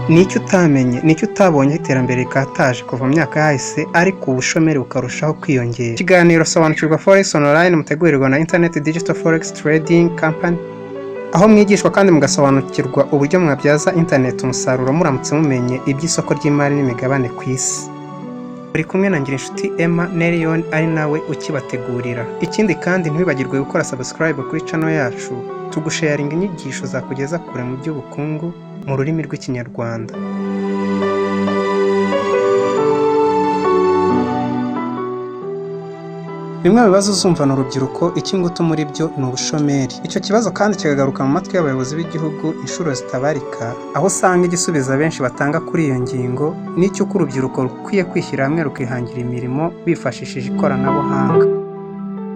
Nicyo utamenye, nicyo utabonye iterambere rikataje kuva mu myaka yahise, ariko ubushomeri bukarushaho kwiyongera. Ikiganiro sobanukirwa Forex Online mutegurirwa na Internet Digital Forex Trading Company, aho mwigishwa kandi mugasobanukirwa uburyo mwabyaza internet umusaruro muramutse mumenye iby'isoko ry'imari n'imigabane ku isi. Uri kumwe na Ngirinshuti Emma Nerion ari nawe ukibategurira. Ikindi kandi ntibibagirwe gukora subscribe kuri channel yacu, tugusharinga inyigisho zakugeza kure mu by'ubukungu mu rurimi rw'Ikinyarwanda. Bimwe mu bibazo uzumvana urubyiruko, icy'ingutu muri byo ni ubushomeri. Icyo kibazo kandi kikagaruka mu matwi y'abayobozi b'igihugu inshuro zitabarika, aho usanga igisubizo benshi batanga kuri iyo ngingo n'icy'uko urubyiruko rukwiye kwishyira hamwe rukihangira imirimo bifashishije ikoranabuhanga.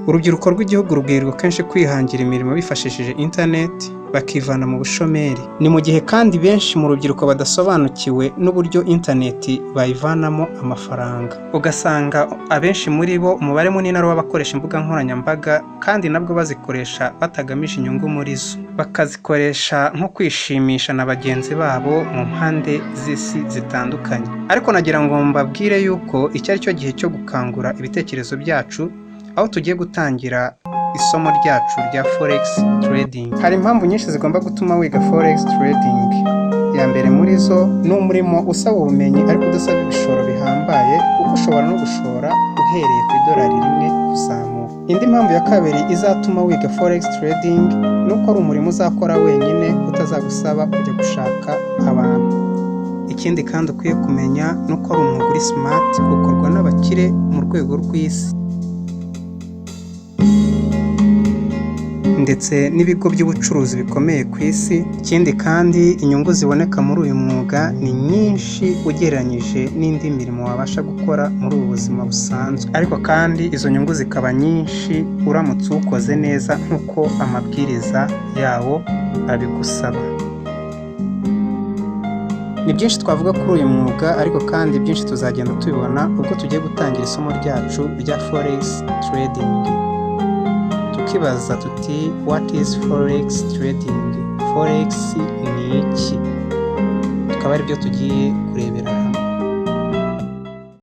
Urubyiruko rw'igihugu rubwirirwa kenshi kwihangira imirimo bifashishije internet bakivana mu bushomeri. Ni mu gihe kandi benshi mu rubyiruko badasobanukiwe n'uburyo internet bayivanamo amafaranga. Ugasanga abenshi muri bo umubare munini ari w'abakoresha imbuga nkoranyambaga, kandi nabwo bazikoresha batagamije inyungu muri zo. Bakazikoresha nko kwishimisha na bagenzi babo mu mpande z'isi zitandukanye. Ariko nagira ngo mbabwire yuko iki ari cyo gihe cyo gukangura ibitekerezo byacu, aho tugiye gutangira isomo ryacu rya Forex Trading. Hari impamvu nyinshi zigomba gutuma wiga Forex Trading. Ya mbere muri zo ni umurimo usaba ubumenyi ariko udasaba ibishoro bihambaye, kuko ushobora no gushora uhereye ku idolari rimwe kuzamuka. Indi mpamvu ya kabiri izatuma wiga Forex Trading ni uko ari umurimo uzakora wenyine utazagusaba kujya gushaka abantu. Ikindi kandi ukwiye kumenya ni uko ari umwuga uri smart, ukorwa n'abakire mu rwego rw'isi ndetse n'ibigo by'ubucuruzi bikomeye ku isi. Ikindi kandi inyungu ziboneka muri uyu mwuga ni nyinshi ugereranyije n'indi mirimo wabasha gukora muri ubu buzima busanzwe, ariko kandi izo nyungu zikaba nyinshi uramutse uwukoze neza nk'uko amabwiriza yawo abigusaba. Ni byinshi twavuga kuri uyu mwuga, ariko kandi byinshi tuzagenda tubibona ubwo tugiye gutangira isomo ryacu rya Forex Trading. Tukibaza tuti what is Forex Trading? Forex ni iki? Tukaba ari byo tugiye kurebera hamwe.